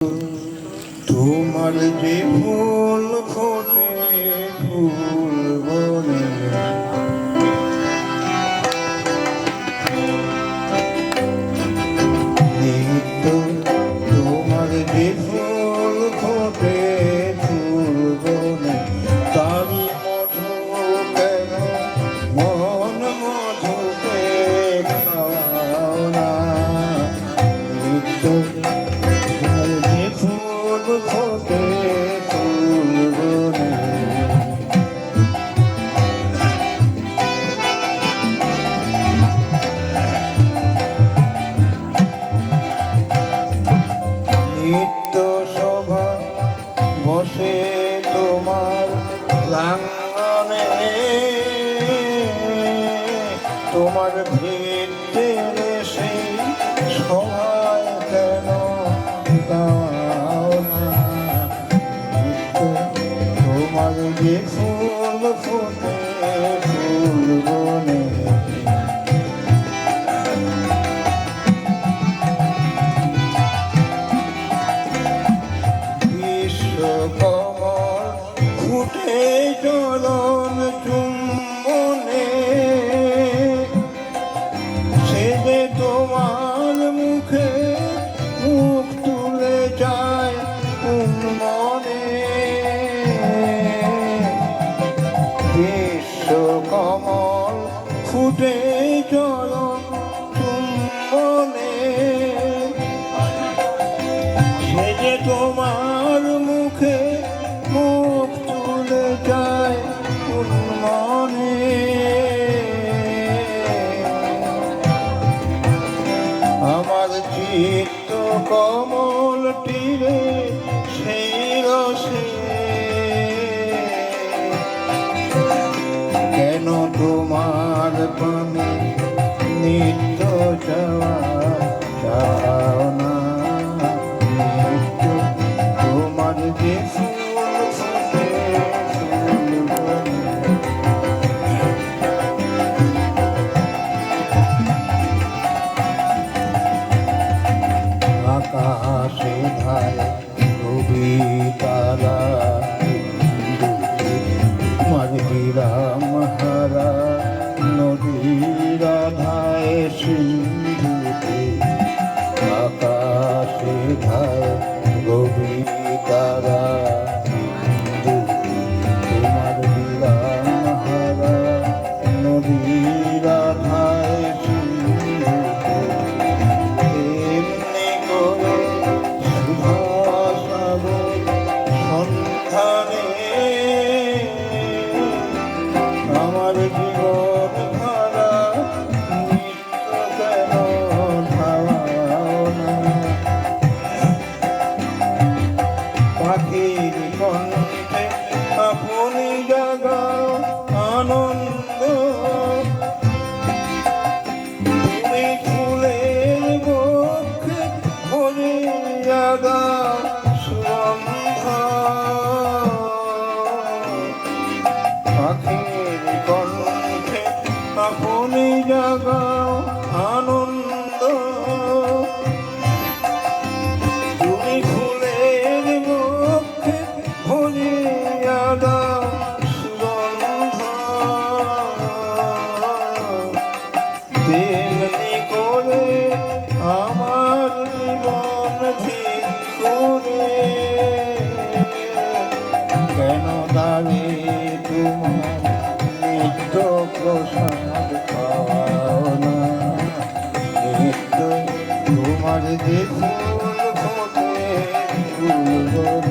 তোমার যে ফুল ফোটে ফুল বনে নিত্য, তোমার যে ফুল ফোটে ফুল বনে তারি মধু কেন মন মধুকে খাওয়াও না। নিত্য ফোটে ফুল বনে নিত্য শোভা বসে তোমার প্রাঙ্গণে, তোমার ভিড়ের সেই সবাই কেন দাও না। তোমার যে ফুল ফোটে ফুল বনে বিশ্বকমল ফুটে চরণ চুম্বনে, সে যে তোমার মুখে মুখ তুলে যায় কোন মনে। বিশ্বকমল ফুটে চরণ চুম্বনে, সে যে তোমার মুখে মুখ তুলে যায় কোন মনে। আমার চিত্ত কমল তীরে সেই রসে কেন তোমার পানে নিত্য যাওয়া চাও না। নিত্য তোমার যে ফুল ফোটে ফুল বনে আকাশে ধারে রবি তারা মাঝিরা মহারা নদীর আধায় সিন্ধুতে। আকাশে ধারে রবি তারা তোমার বীরা মহারা নদীর আধায় সিন্ধুতে। এমনি করে সুভাষাবন সন্ধানে আমার জীবন ধারা নিত্য কেন ধাও না। পাখির কণ্ঠে আপনি জাগাও আনন্দ, তুমি ফুলের বক্ষে ভরে জাগাও সুগন্ধ। পাখির কণ্ঠে আপনি জাগাও আনন্দ, তুমি ফুলের বক্ষে ভরে জাগাও সুগন্ধ। তেমনি করে আমার জীবন ভিক্ষুরে কেন দাঁড়িয়ে তোমার নিত্য প্রসাদ পাও না। নিত্য তোমার যে ফুল ফোটে ফুল বনে